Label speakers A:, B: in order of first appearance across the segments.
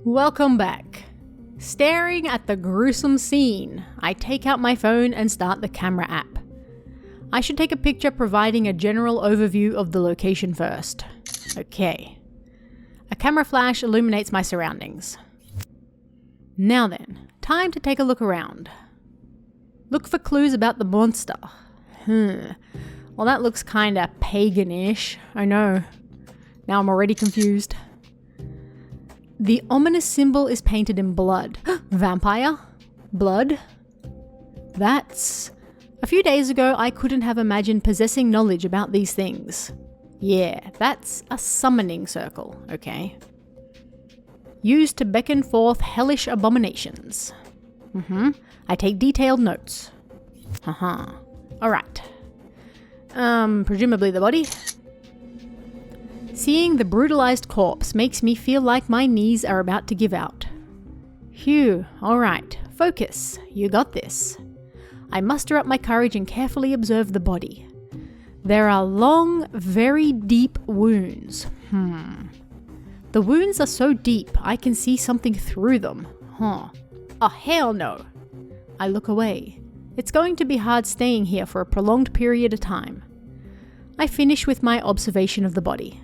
A: Welcome back. Staring at the gruesome scene, I take out my phone and start the camera app. I should take a picture providing a general overview of the location first. Okay. A camera flash illuminates my surroundings. Now then, time to take a look around. Look for clues about the monster. Well, that looks kinda paganish. I know. Now I'm already confused. The ominous symbol is painted in blood. Vampire? Blood? That's... A few days ago, I couldn't have imagined possessing knowledge about these things. Yeah, that's a summoning circle, okay? Used to beckon forth hellish abominations. I take detailed notes. Alright. Presumably the body. Seeing the brutalized corpse makes me feel like my knees are about to give out. Phew, alright. Focus. You got this. I muster up my courage and carefully observe the body. There are long, very deep wounds. The wounds are so deep I can see something through them. Oh, hell no. I look away. It's going to be hard staying here for a prolonged period of time. I finish with my observation of the body.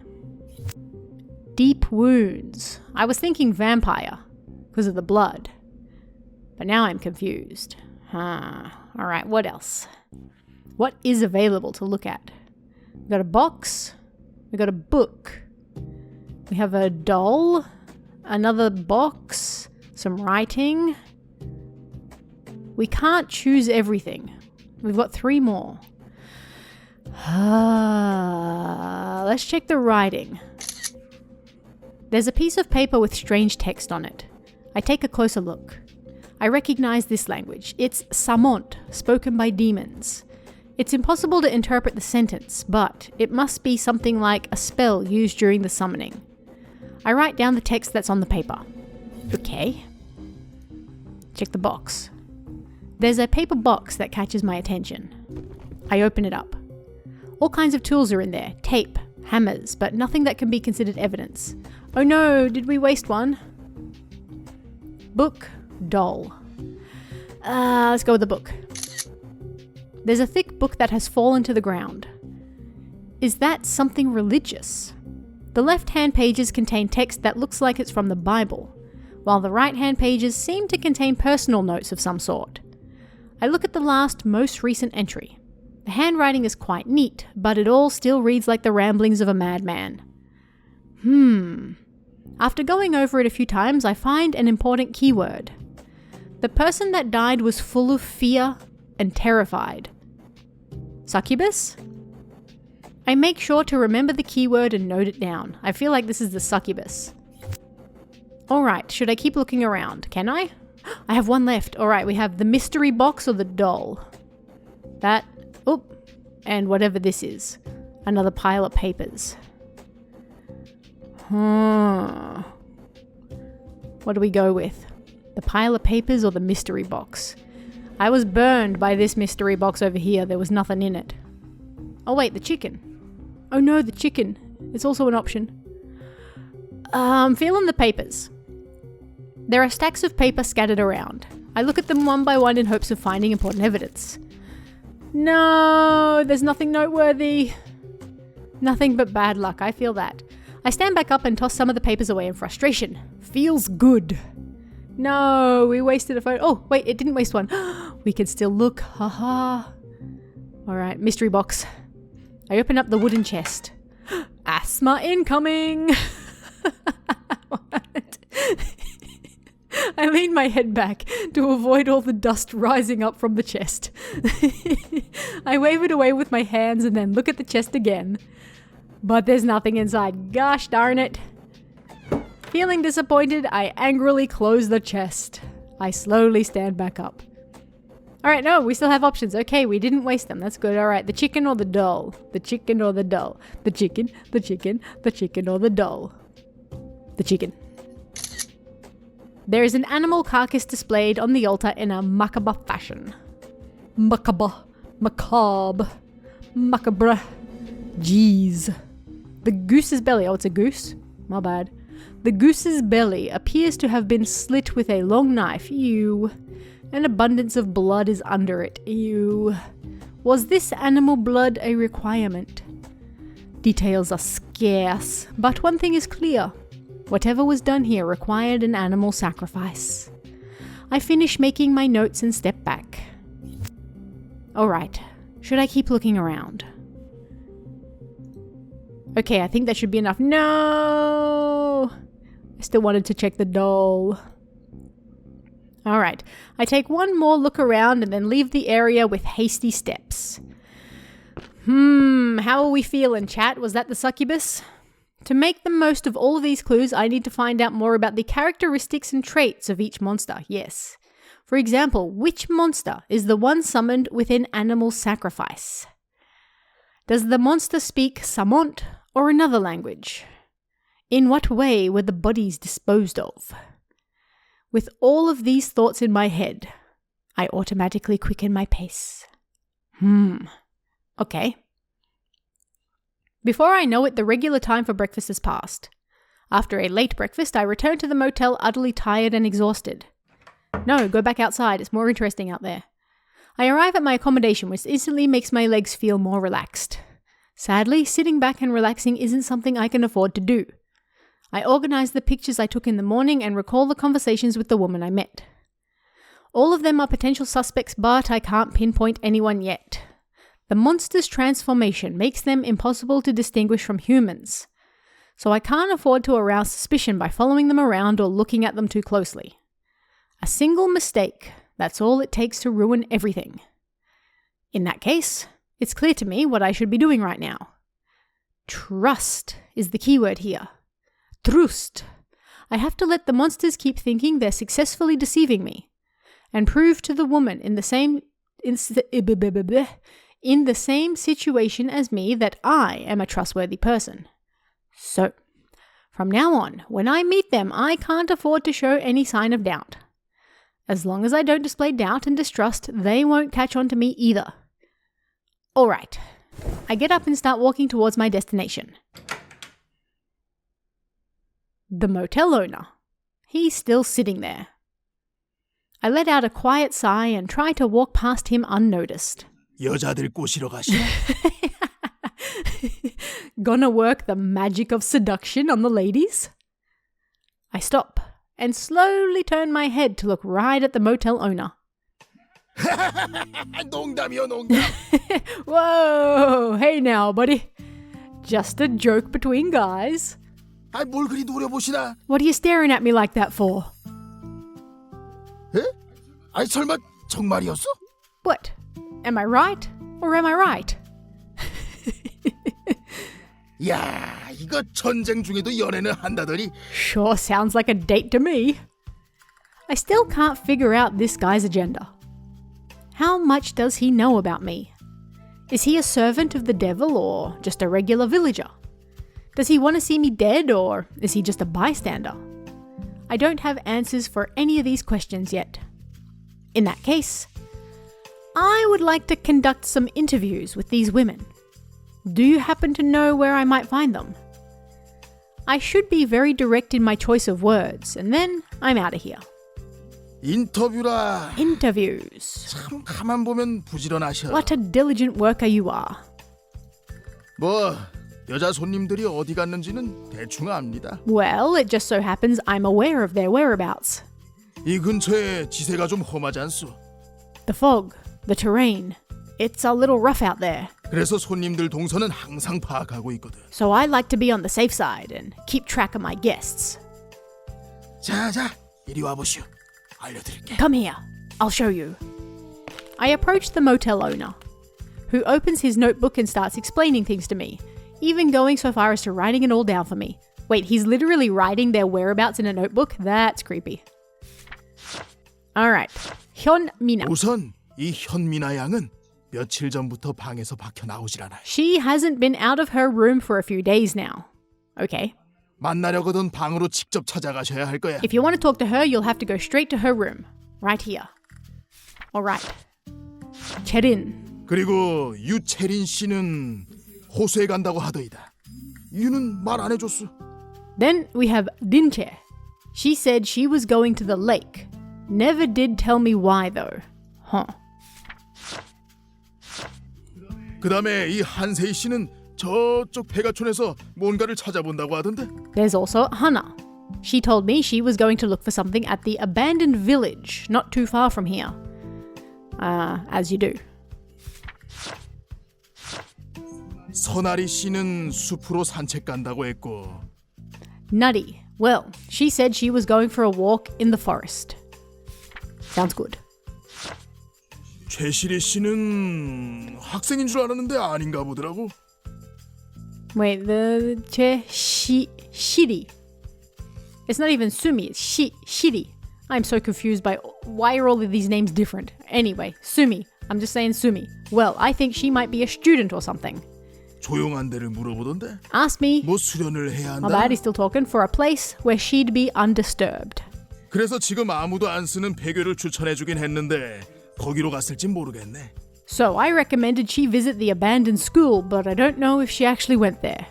A: Deep wounds. I was thinking vampire, because of the blood. But now I'm confused. Alright, what else? What is available to look at? We got a box. We got a book. We have a doll. Another box. Some writing. We can't choose everything. We've got 3 more. Let's check the writing. There's a piece of paper with strange text on it. I take a closer look. I recognize this language. It's Samont, spoken by demons. It's impossible to interpret the sentence, but it must be something like a spell used during the summoning. I write down the text that's on the paper. Okay. Check the box. There's a paper box that catches my attention. I open it up. All kinds of tools are in there. Tape, hammers, but nothing that can be considered evidence. Oh no, did we waste one? Book, doll. Let's go with the book. There's a thick book that has fallen to the ground. Is that something religious? The left-hand pages contain text that looks like it's from the Bible, while the right-hand pages seem to contain personal notes of some sort. I look at the last, most recent entry. The handwriting is quite neat, but it all still reads like the ramblings of a madman. After going over it a few times, I find an important keyword. The person that died was full of fear and terrified. Succubus? I make sure to remember the keyword and note it down. I feel like this is the succubus. Alright, should I keep looking around? Can I? I have one left. Alright, we have the mystery box or the doll. That. And whatever this is. Another pile of papers. What do we go with? The pile of papers or the mystery box? I was burned by this mystery box over here. There was nothing in it. Oh wait, the chicken. Oh no, the chicken. It's also an option. Feeling the papers. There are stacks of paper scattered around. I look at them one by one in hopes of finding important evidence. No, there's nothing noteworthy. Nothing but bad luck, I feel that. I stand back up and toss some of the papers away in frustration. Feels good. No, we wasted a photo. Oh, wait, it didn't waste one. We can still look. Haha. Alright, mystery box. I open up the wooden chest. Asthma incoming! What? I lean my head back to avoid all the dust rising up from the chest. I wave it away with my hands and then look at the chest again. But there's nothing inside. Gosh darn it. Feeling disappointed, I angrily close the chest. I slowly stand back up. Alright, no, we still have options. Okay, we didn't waste them. That's good. Alright, the chicken or the doll? The chicken or the doll? The chicken, the chicken, the chicken or the doll? The chicken. There is an animal carcass displayed on the altar in a macabre fashion. Macabre. Macabre. Macabre. Jeez. The goose's belly. Oh, it's a goose? My bad. The goose's belly appears to have been slit with a long knife. Ew. An abundance of blood is under it. Ew. Was this animal blood a requirement? Details are scarce, but one thing is clear. Whatever was done here required an animal sacrifice. I finish making my notes and step back. Alright, should I keep looking around? Okay, I think that should be enough. No! I still wanted to check the doll. Alright, I take one more look around and then leave the area with hasty steps. How are we feeling, chat? Was that the succubus? To make the most of all of these clues, I need to find out more about the characteristics and traits of each monster, yes. For example, which monster is the one summoned with an animal sacrifice? Does the monster speak Samont or another language? In what way were the bodies disposed of? With all of these thoughts in my head, I automatically quicken my pace. Okay. Before I know it, the regular time for breakfast has passed. After a late breakfast, I return to the motel utterly tired and exhausted. No, go back outside. It's more interesting out there. I arrive at my accommodation, which instantly makes my legs feel more relaxed. Sadly, sitting back and relaxing isn't something I can afford to do. I organize the pictures I took in the morning and recall the conversations with the woman I met. All of them are potential suspects, but I can't pinpoint anyone yet. The monster's transformation makes them impossible to distinguish from humans, so I can't afford to arouse suspicion by following them around or looking at them too closely. A single mistake, that's all it takes to ruin everything. In that case, it's clear to me what I should be doing right now. Trust is the keyword here. Trust. I have to let the monsters keep thinking they're successfully deceiving me, and prove to the woman in the same situation as me that I am a trustworthy person. So, from now on, when I meet them, I can't afford to show any sign of doubt. As long as I don't display doubt and distrust, they won't catch on to me either. Alright, I get up and start walking towards my destination. The motel owner. He's still sitting there. I let out a quiet sigh and try to walk past him unnoticed.
B: 여자들 꼬시러 가시나?
A: Gonna work the magic of seduction on the ladies? I stop and slowly turn my head to look right at the motel owner.
B: 농담이요, 농담.
A: Whoa, hey now, buddy. Just a joke between guys.
B: 뭘 그리 노려보시나?
A: What are you staring at me like that for?
B: 에? 설마 정말이었어?
A: What? Am I right? Or am I right?
B: 야, 이거 전쟁 중에도 연애는 한다더니.
A: Sure sounds like a date to me. I still can't figure out this guy's agenda. How much does he know about me? Is he a servant of the devil or just a regular villager? Does he want to see me dead or is he just a bystander? I don't have answers for any of these questions yet. In that case, I would like to conduct some interviews with these women. Do you happen to know where I might find them? I should be very direct in my choice of words, and then I'm out of here.
B: 인터뷰라.
A: Interviews.
B: 참 가만 보면 부지런하셔.
A: What a diligent worker you are.
B: 뭐 여자 손님들이 어디 갔는지는 대충 압니다.
A: Well, it just so happens I'm aware of their whereabouts.
B: 이 근처에 지세가 좀 험하지 않소?
A: The fog, the terrain. It's a little rough out there.
B: 그래서 손님들 동선은 항상 파악하고 있거든.
A: So I like to be on the safe side and keep track of my guests.
B: 자, 이리 와보시오. 알려드릴게.
A: Come here. I'll show you. I approach the motel owner, who opens his notebook and starts explaining things to me, even going so far as to writing it all down for me. Wait, he's literally writing their whereabouts in a notebook? That's creepy. Alright. 현미나.
B: 우선 이 현미나 양은 며칠 전부터 방에서 박혀 나오질 않아요.
A: She hasn't been out of her room for a few days now. Okay.
B: 만나려거든 방으로 직접 찾아가셔야 할 거야.
A: If you want to talk to her, you'll have to go straight to her room. Right here. Alright. 체린.
B: 그리고 유채린 씨는 호수에 간다고 하더이다. 유는 말 안 해줬어.
A: Then we have Dinche. She said she was going to the lake. Never did tell me why though. Huh.
B: 그 다음에 이 한세희 씨는 저쪽 백아촌에서 뭔가를 찾아본다고 하던데.
A: There's also Hana. She told me she was going to look for something at the abandoned village, not too far from here. As you do.
B: 서나리 씨는 숲으로 산책 간다고 했고.
A: Nari. Well, she said she was going for a walk in the forest. Sounds good.
B: 최시리 씨는 학생인 줄 알았는데 아닌가 보더라고.
A: Wait, the Shiri. It's not even Sumi, it's Shiri. I'm so confused by why are all of these names different? Anyway, Sumi. I'm just saying Sumi. Well, I think she might be a student or something.
B: 조용한 데를 물어보던데.
A: Asked me.
B: 뭐 수련을 해야 한다.
A: My bad, he's still talking. For a place where she'd be undisturbed.
B: 그래서 지금 아무도 안 쓰는 배교를 추천해주긴 했는데 거기로 갔을진 모르겠네.
A: So I recommended she visit the abandoned school, but I don't know if she actually went there.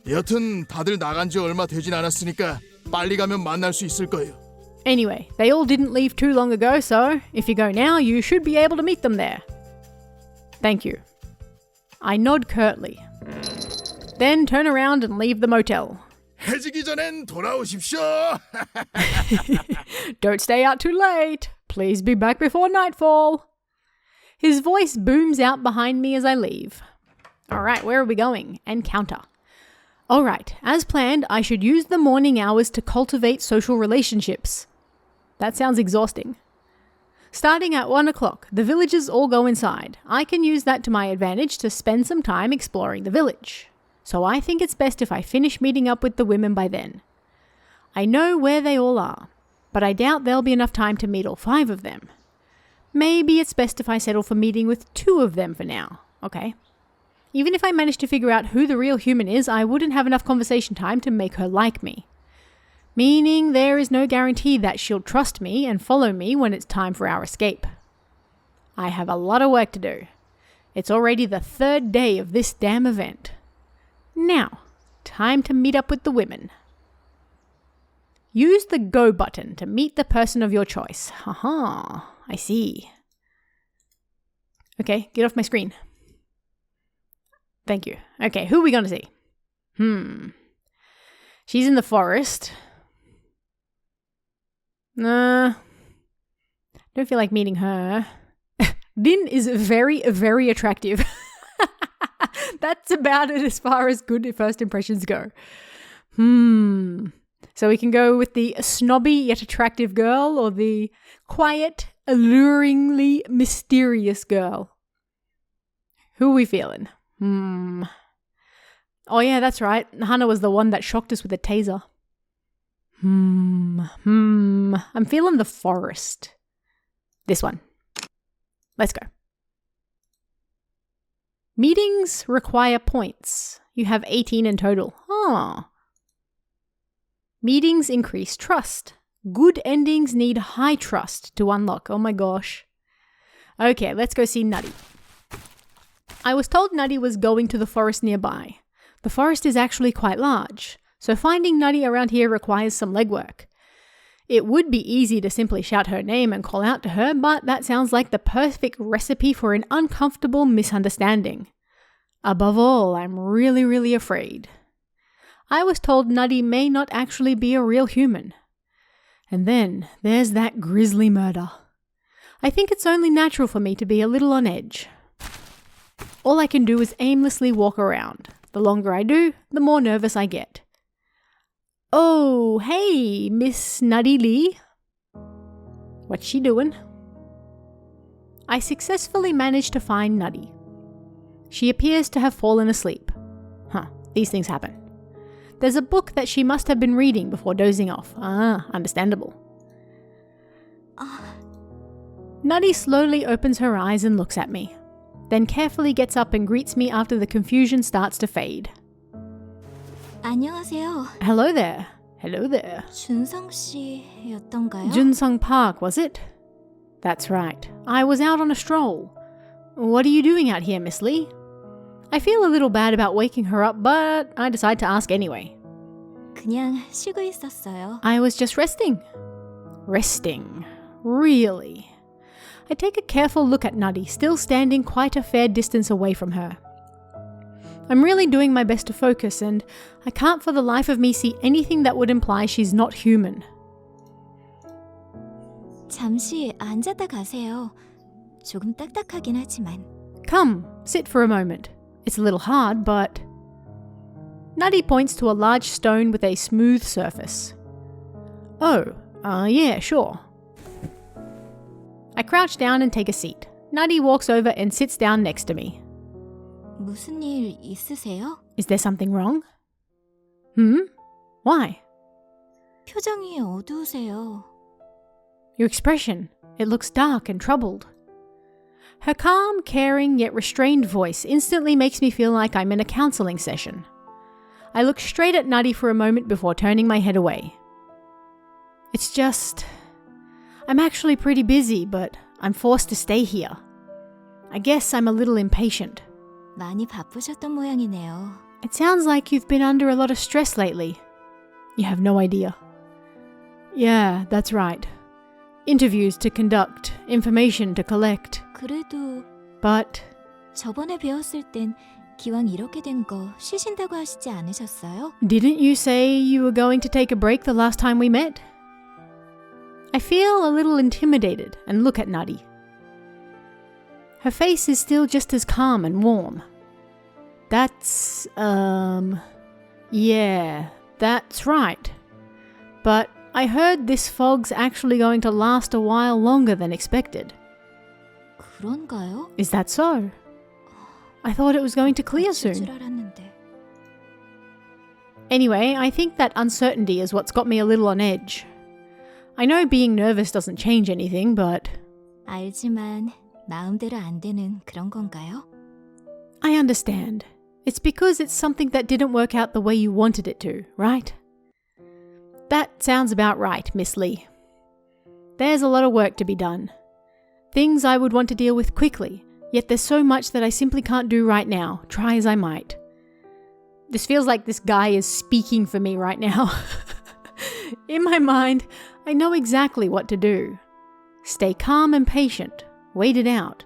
B: 여튼 다들 나간 지 얼마 되진 않았으니까 빨리 가면 만날 수 있을 거예요.
A: Anyway, they all didn't leave too long ago, so if you go now, you should be able to meet them there. Thank you. I nod curtly. Then turn around and leave the motel.
B: 해지기 전엔 돌아오십시오.
A: Don't stay out too late. Please be back before nightfall. His voice booms out behind me as I leave. Alright, where are we going? Encounter. Alright, as planned, I should use the morning hours to cultivate social relationships. That sounds exhausting. Starting at 1 o'clock, the villagers all go inside. I can use that to my advantage to spend some time exploring the village. So I think it's best if I finish meeting up with the women by then. I know where they all are, but I doubt there'll be enough time to meet all 5 of them. Maybe it's best if I settle for meeting with 2 of them for now, okay? Even if I manage to figure out who the real human is, I wouldn't have enough conversation time to make her like me. Meaning there is no guarantee that she'll trust me and follow me when it's time for our escape. I have a lot of work to do. It's already the 3rd day of this damn event. Now, time to meet up with the women. Use the go button to meet the person of your choice. Haha, I see. Okay, get off my screen. Thank you. Okay, who are we going to see? She's in the forest. Don't feel like meeting her. Din is very, very attractive. That's about it as far as good first impressions go. So we can go with the snobby yet attractive girl or the quiet, alluringly mysterious girl. Who are we feeling? Oh yeah, that's right. Hana was the one that shocked us with a taser. I'm feeling the forest. This one. Let's go. Meetings require points. You have 18 in total. Meetings increase trust. Good endings need high trust to unlock. Oh my gosh. Okay, let's go see Nari. I was told Nari was going to the forest nearby. The forest is actually quite large, so finding Nari around here requires some legwork. It would be easy to simply shout her name and call out to her, but that sounds like the perfect recipe for an uncomfortable misunderstanding. Above all, I'm really, really afraid. I was told Nari may not actually be a real human. And then there's that grisly murder. I think it's only natural for me to be a little on edge. All I can do is aimlessly walk around. The longer I do, the more nervous I get. Oh, hey, Miss Nari Lee. What's she doing? I successfully managed to find Nari. She appears to have fallen asleep. These things happen. There's a book that she must have been reading before dozing off. Understandable. Nari slowly opens her eyes and looks at me, then carefully gets up and greets me after the confusion starts to fade.
C: 안녕하세요.
A: Hello there. Hello there.
C: 준성 씨였던가요?
A: Junsung Park, was it? That's right. I was out on a stroll. What are you doing out here, Miss Lee? I feel a little bad about waking her up, but I decide to ask anyway.
C: 그냥 쉬고 있었어요.
A: I was just resting. Resting. Really? I take a careful look at Nari, still standing quite a fair distance away from her. I'm really doing my best to focus, and I can't for the life of me see anything that would imply she's not human.
C: 잠시 앉았다 가세요. 조금 딱딱하긴 하지만.
A: Come, sit for a moment. It's a little hard, but... Nari points to a large stone with a smooth surface. Oh, yeah, sure. I crouch down and take a seat. Nari walks over and sits down next to me.
C: 무슨 일 있으세요?
A: Is there something wrong? Why?
C: 표정이 어두우세요.
A: Your expression. It looks dark and troubled. Her calm, caring, yet restrained voice instantly makes me feel like I'm in a counseling session. I look straight at Nari for a moment before turning my head away. It's just... I'm actually pretty busy, but I'm forced to stay here. I guess I'm a little impatient.
C: 많이 바쁘셨던 모양이네요.
A: It sounds like you've been under a lot of stress lately. You have no idea. Yeah, that's right. Interviews to conduct, information to collect.
C: 그래도
A: But
C: 저번에 배웠을 땐 기왕 이렇게 된 거 쉬신다고 하시지 않으셨어요?
A: didn't you say you were going to take a break the last time we met? I feel a little intimidated and look at Nari. Her face is still just as calm and warm. That's, yeah, that's right. But I heard this fog's actually going to last a while longer than expected.
C: 그런가요?
A: Is that so? I thought it was going to clear
C: 줄
A: soon.
C: 알았는데.
A: Anyway, I think that uncertainty is what's got me a little on edge. I know being nervous doesn't change anything, but...
C: 알지만 마음대로 안 되는 그런 건가요?
A: I understand. It's because it's something that didn't work out the way you wanted it to, right? That sounds about right, Miss Lee. There's a lot of work to be done. Things I would want to deal with quickly, yet there's so much that I simply can't do right now, try as I might. This feels like this guy is speaking for me right now. In my mind, I know exactly what to do. Stay calm and patient, wait it out,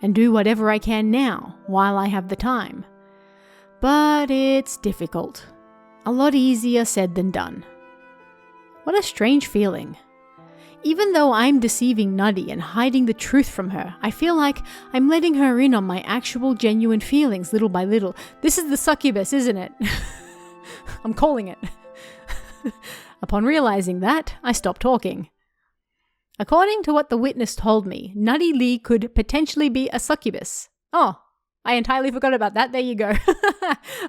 A: and do whatever I can now while I have the time. But it's difficult. A lot easier said than done. What a strange feeling. Even though I'm deceiving Nari and hiding the truth from her, I feel like I'm letting her in on my actual genuine feelings little by little. This is the succubus, isn't it? I'm calling it. Upon realizing that, I stopped talking. According to what the witness told me, Nari Lee could potentially be a succubus. Oh, I entirely forgot about that. There you go.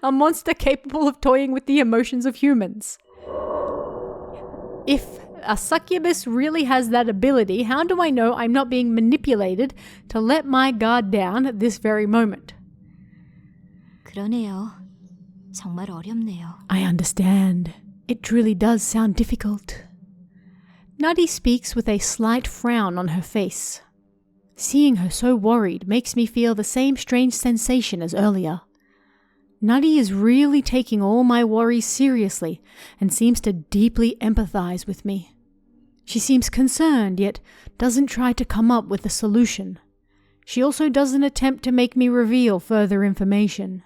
A: A monster capable of toying with the emotions of humans. If a succubus really has that ability, how do I know I'm not being manipulated to let my guard down at this very moment?
C: 그러네요. 정말 어렵네요.
A: I understand. It truly does sound difficult. Nari speaks with a slight frown on her face. Seeing her so worried makes me feel the same strange sensation as earlier. Nari is really taking all my worries seriously and seems to deeply empathize with me. She seems concerned, yet doesn't try to come up with a solution. She also doesn't attempt to make me reveal further information.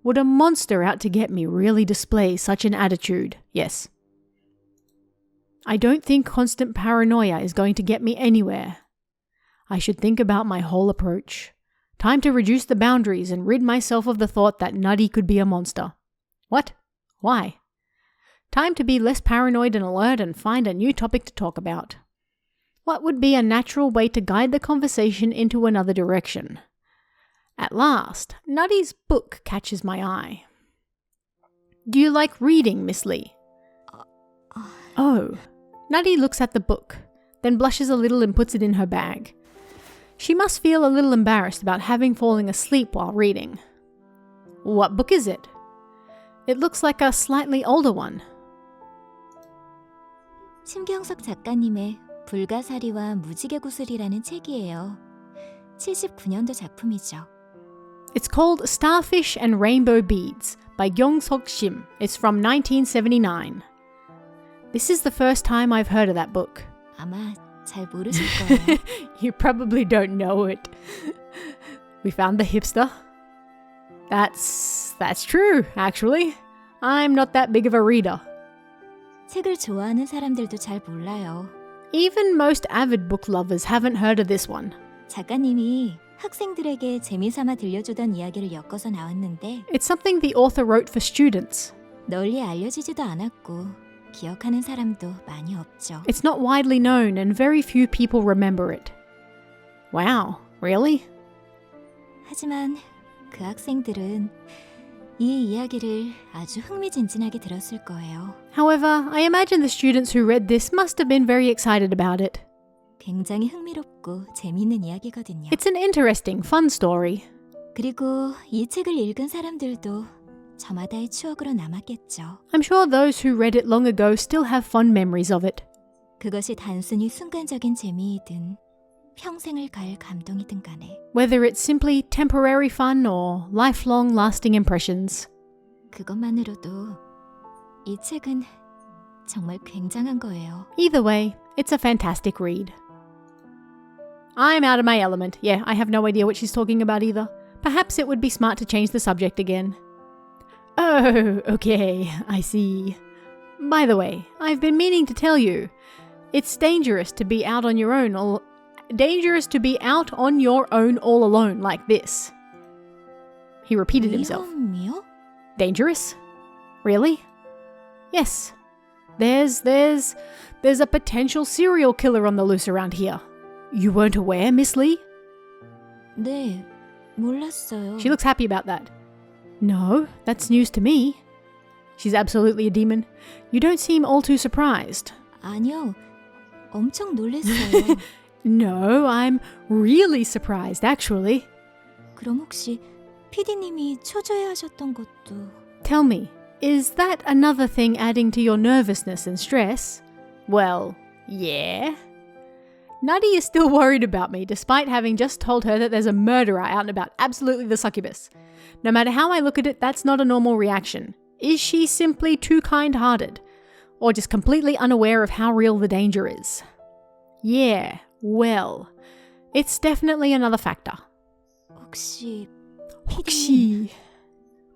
A: Would a monster out to get me really display such an attitude? Yes. I don't think constant paranoia is going to get me anywhere. I should think about my whole approach. Time to reduce the boundaries and rid myself of the thought that Nari could be a monster. What? Why? Time to be less paranoid and alert and find a new topic to talk about. What would be a natural way to guide the conversation into another direction? At last, Nari's book catches my eye. Do you like reading, Miss Lee? Oh. Nari looks at the book, then blushes a little and puts it in her bag. She must feel a little embarrassed about having fallen asleep while reading. What book is it? It looks like a slightly older one.
C: 심경석 작가님의 불가사리와 무지개구슬이라는 책이에요. 79년도 작품이죠.
A: It's called Starfish and Rainbow Beads by Gyeong-sok Shim. It's from 1979. This is the first time I've heard of that book.
C: 아마 잘 모르실 거예요.
A: You probably don't know it. We found the hipster. That's true, actually. I'm not that big of a reader.
C: 책을 좋아하는 사람들도 잘 몰라요.
A: Even most avid book lovers haven't heard of this one.
C: 작가님이 학생들에게 재미삼아 들려주던 이야기를 엮어서 나왔는데
A: It's something the author wrote for students.
C: 널리 알려지지도 않았고 기억하는 사람도 많이 없죠.
A: It's not widely known and very few people remember it. Wow, really?
C: 하지만 그 학생들은 이 이야기를 아주 흥미진진하게 들었을 거예요.
A: However, I imagine the students who read this must have been very excited about it.
C: 굉장히 흥미롭고 재미있는 이야기거든요.
A: It's an interesting, fun story.
C: 그리고 이 책을 읽은 사람들도 저마다의 추억으로 남았겠죠.
A: I'm sure those who read it long ago still have fond memories of it.
C: 그것이 단순히 순간적인 재미이든 평생을 갈 감동이든 간에
A: Whether it's simply temporary fun or lifelong lasting impressions.
C: 그것만으로도 이 책은 정말 굉장한 거예요.
A: Either way, it's a fantastic read. I'm out of my element. Yeah, I have no idea what she's talking about either. Perhaps it would be smart to change the subject again. Oh, okay, I see. By the way, I've been meaning to tell you, it's dangerous to be out on your own all alone like this. He repeated himself.
C: 위험이요?
A: Dangerous? Really? Yes. There's a potential serial killer on the loose around here. You weren't aware, Miss Lee?
C: 네, 몰랐어요.
A: She looks happy about that. No, that's news to me. She's absolutely a demon. You don't seem all too surprised.
C: 아니요, 엄청 놀랐어요.
A: No, I'm really surprised, actually.
C: 그럼 혹시 PD님이 초조해하셨던 것도...
A: Tell me, is that another thing adding to your nervousness and stress? Well, yeah. Nari is still worried about me, despite having just told her that there's a murderer out and about, absolutely the succubus. No matter how I look at it, that's not a normal reaction. Is she simply too kind-hearted? Or just completely unaware of how real the danger is? Yeah, well, it's definitely another factor.
C: 혹시
A: 혹시...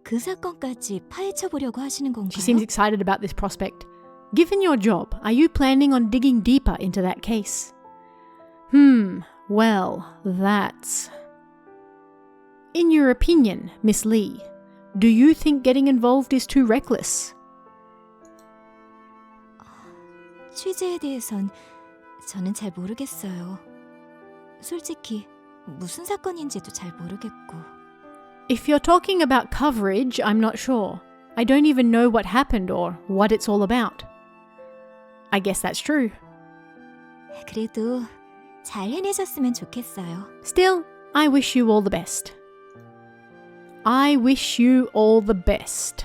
C: 그 사건까지 파헤쳐보려고 하시는 건가요?
A: She seems excited about this prospect. Given your job, are you planning on digging deeper into that case? Well, that's... In your opinion, Miss Lee, do you think getting involved is too reckless?
C: 취재에 대해선 저는 잘 모르겠어요. 솔직히 무슨 사건인지도 잘 모르겠고.
A: If you're talking about coverage, I'm not sure. I don't even know what happened or what it's all about. I guess that's true.
C: 그래도 잘 해내셨으면 좋겠어요.
A: Still, I wish you all the best. I wish you all the best.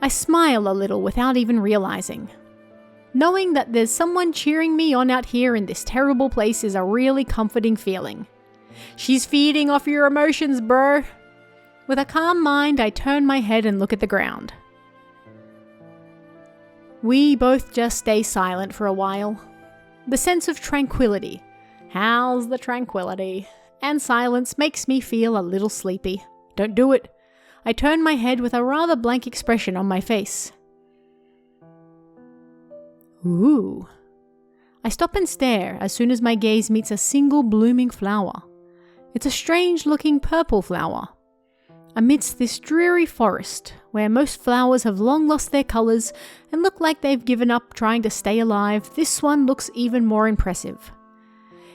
A: I smile a little without even realizing. Knowing that there's someone cheering me on out here in this terrible place is a really comforting feeling. She's feeding off your emotions, bro. With a calm mind, I turn my head and look at the ground. We both just stay silent for a while. The sense of tranquility. How's the tranquility? And silence makes me feel a little sleepy. Don't do it. I turn my head with a rather blank expression on my face. Ooh. I stop and stare as soon as my gaze meets a single blooming flower. It's a strange-looking purple flower. Amidst this dreary forest, where most flowers have long lost their colours and look like they've given up trying to stay alive, this one looks even more impressive.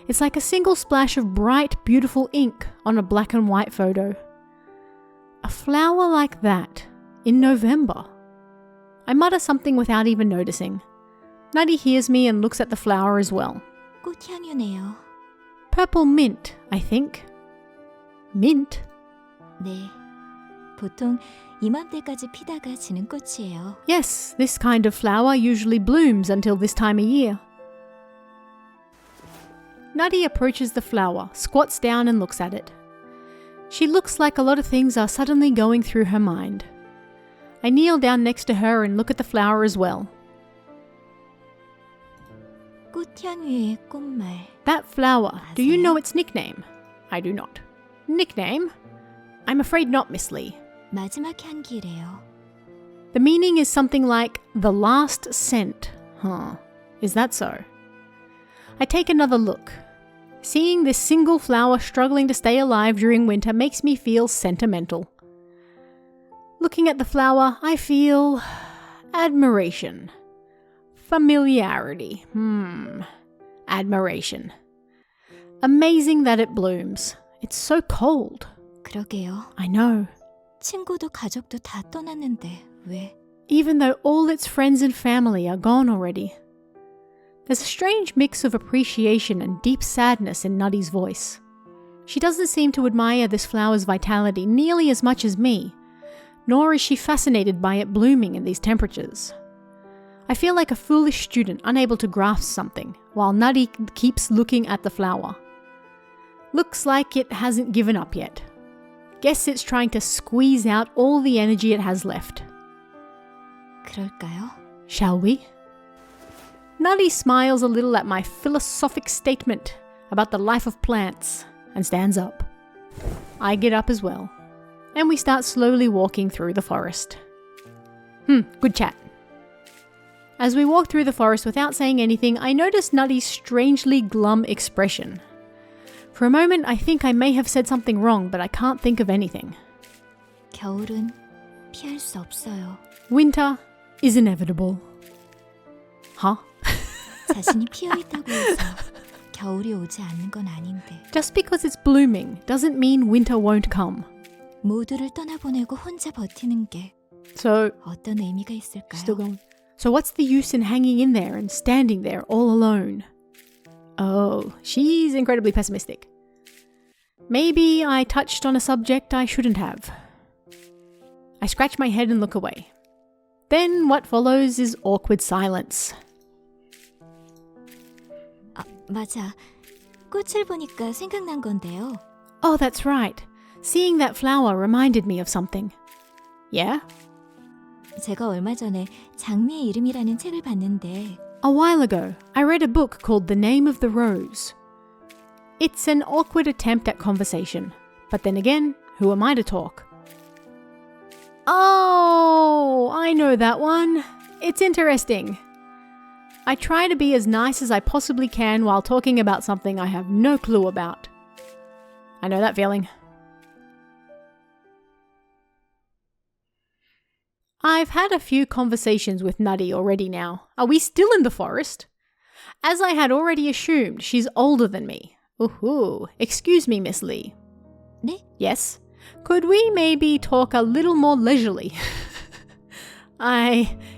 A: It's like a single splash of bright, beautiful ink on a black and white photo. A flower like that, in November. I mutter something without even noticing. Nari hears me and looks at the flower as well.
C: 꽃향유네요.
A: Purple mint, I think. Mint?
C: 네. 보통 이맘때까지 피다가 지는 꽃이에요.
A: Yes, this kind of flower usually blooms until this time of year. Nari approaches the flower, squats down and looks at it. She looks like a lot of things are suddenly going through her mind. I kneel down next to her and look at the flower as well.
C: 꽃향 위의 꽃말.
A: That flower, do you
C: 맞아요?
A: know its nickname? I do not. Nickname? I'm afraid not, Miss Lee.
C: 마지막 향기래요.
A: The meaning is something like the last scent. Huh. Is that so? I take another look. Seeing this single flower struggling to stay alive during winter makes me feel sentimental. Looking at the flower, I feel admiration. Familiarity. Admiration. Amazing that it blooms. It's so cold.
C: 그러게요.
A: I know.
C: 친구도 가족도 다 떠났는데 왜?
A: Even though all its friends and family are gone already. There's a strange mix of appreciation and deep sadness in Nutty's voice. She doesn't seem to admire this flower's vitality nearly as much as me, nor is she fascinated by it blooming in these temperatures. I feel like a foolish student unable to grasp something, while Nutty keeps looking at the flower. Looks like it hasn't given up yet. Guess it's trying to squeeze out all the energy it has left.
C: 그럴까요?
A: Shall we? Nutty smiles a little at my philosophic statement about the life of plants and stands up. I get up as well, and we start slowly walking through the forest. Good chat. As we walk through the forest without saying anything, I notice Nutty's strangely glum expression. For a moment, I think I may have said something wrong, but I can't think of anything.
C: 겨울은 피할 수 없어요.
A: Winter is inevitable. Huh?
C: 자신이 피어 있다고 해서 겨울이 오지 않는 건 아닌데.
A: Just because it's blooming doesn't mean winter won't come.
C: 모두를 떠나보내고 혼자 버티는 게
A: So,
C: 어떤 의미가 있을까요?
A: still going. So what's the use in hanging in there and standing there all alone? Oh, she's incredibly pessimistic. Maybe I touched on a subject I shouldn't have. I scratch my head and look away. Then what follows is awkward silence.
C: 맞아. 꽃을 보니까 생각난 건데요.
A: Oh, that's right. Seeing that flower reminded me of something. Yeah?
C: 제가 얼마 전에 장미의 이름이라는 책을 봤는데
A: A while ago, I read a book called The Name of the Rose. It's an awkward attempt at conversation, but then again, who am I to talk? Oh, I know that one. It's interesting. I try to be as nice as I possibly can while talking about something I have no clue about. I know that feeling. I've had a few conversations with Nutty already now. Are we still in the forest? As I had already assumed, she's older than me. Ooh, excuse me, Miss Lee.
C: 네?
A: Yes? Could we maybe talk a little more leisurely?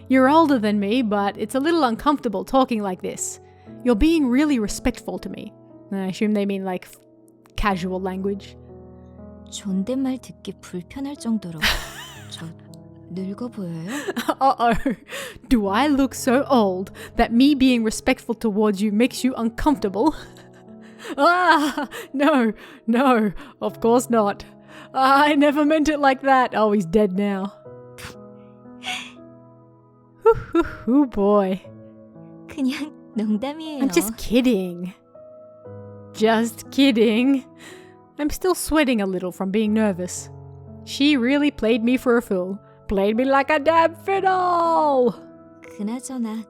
A: You're older than me, but it's a little uncomfortable talking like this. You're being really respectful to me. I assume they mean like casual language.
C: 존댓말 듣기 불편할 정도로 저 늙어 보여요?
A: Uh-oh. Do I look so old that me being respectful towards you makes you uncomfortable? No, of course not. I never meant it like that. Oh, he's dead now. Ooh, boy.
C: 그냥 농담이에요.
A: I'm just kidding. Just kidding. I'm still sweating a little from being nervous. She really played me for a fool. Played me like a damn fiddle.
C: 그나저나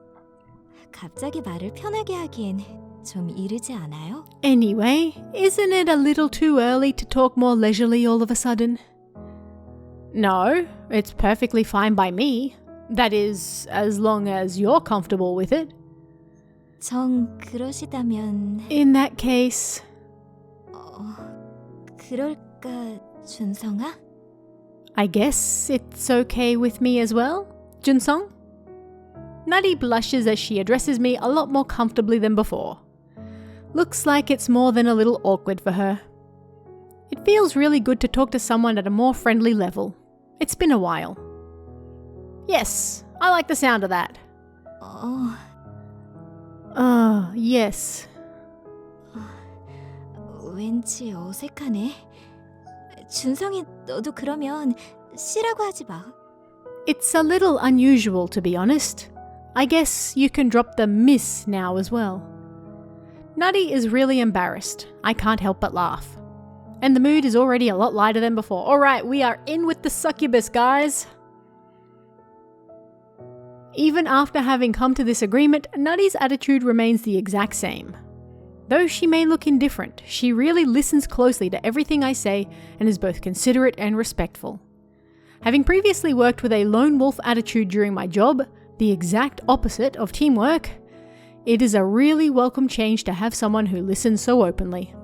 C: 갑자기 말을 편하게 하기엔 좀 이르지 않아요?
A: Anyway, isn't it a little too early to talk more leisurely all of a sudden? No, it's perfectly fine by me. That is, as long as you're comfortable with it.
C: 정 그러시다면
A: In that case...
C: 그럴까 준성아?
A: I guess it's okay with me as well, Junsong? Nutty blushes as she addresses me a lot more comfortably than before. Looks like it's more than a little awkward for her. It feels really good to talk to someone at a more friendly level. It's been a while. Yes, I like the sound of that. Yes.
C: 왠지 어색하네. 준성이 너도 그러면 씨라고 하지 마.
A: It's a little unusual, to be honest. I guess you can drop the miss now as well. Nari is really embarrassed. I can't help but laugh. And the mood is already a lot lighter than before. Alright, we are in with the succubus, guys. Even after having come to this agreement, Nari's attitude remains the exact same. Though she may look indifferent, she really listens closely to everything I say and is both considerate and respectful. Having previously worked with a lone wolf attitude during my job, the exact opposite of teamwork, it is a really welcome change to have someone who listens so openly.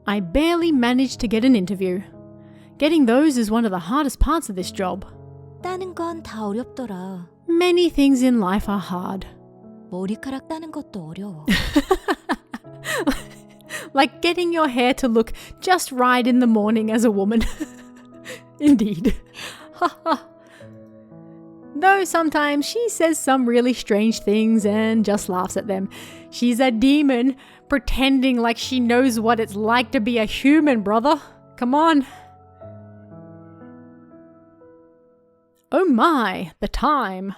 A: I barely managed to get an interview. Getting those is one of the hardest parts of this job.
C: 따는 건 다 어렵더라.
A: Many things in life are hard.
C: 머리카락 따는 것도 어려워.
A: Like getting your hair to look just right in the morning as a woman. Indeed. Though sometimes she says some really strange things and just laughs at them. She's a demon, pretending like she knows what it's like to be a human, brother. Come on. Oh my, the time.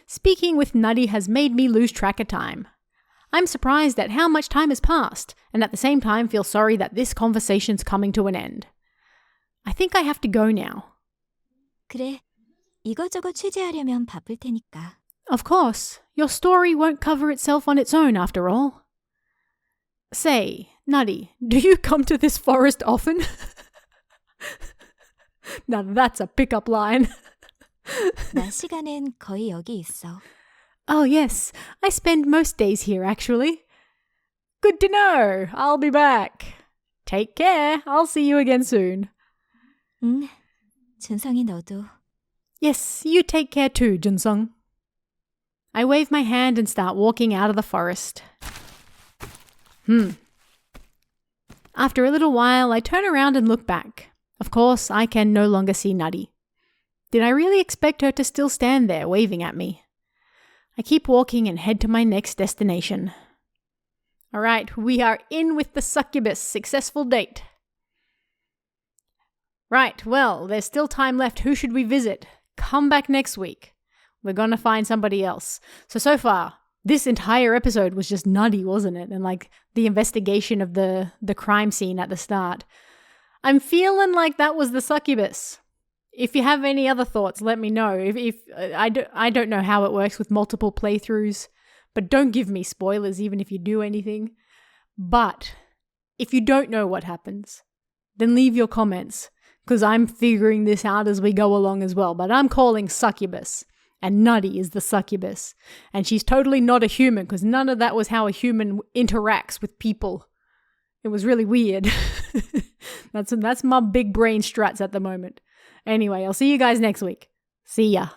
A: Speaking with Nari has made me lose track of time. I'm surprised at how much time has passed, and at the same time feel sorry that this conversation's coming to an end. I think I have to go now.
C: 그래, 이거저거 취재하려면 바쁠 테니까.
A: Of course, your story won't cover itself on its own after all. Say, Nari, do you come to this forest often? Now that's a pickup line.
C: 낮 시간엔 거의 여기 있어.
A: Oh yes, I spend most days here actually. Good to know, I'll be back. Take care, I'll see you again soon.
C: 응, 준성이 너도.
A: Yes, you take care too, Junsung. I wave my hand and start walking out of the forest. After a little while, I turn around and look back. Of course, I can no longer see Nari. Did I really expect her to still stand there waving at me? I keep walking and head to my next destination. Alright, we are in with the succubus. Successful date. Right, well, there's still time left. Who should we visit? Come back next week. We're gonna find somebody else. So far, this entire episode was just Nari, wasn't it? And like the investigation of the crime scene at the start. I'm feeling like that was the succubus. If you have any other thoughts, let me know. If I don't know how it works with multiple playthroughs, but don't give me spoilers even if you do anything. But if you don't know what happens, then leave your comments, because I'm figuring this out as we go along as well. But I'm calling succubus, and Nari is the succubus. And she's totally not a human, because none of that was how a human interacts with people. It was really weird. That's my big brain struts at the moment. Anyway, I'll see you guys next week. See ya.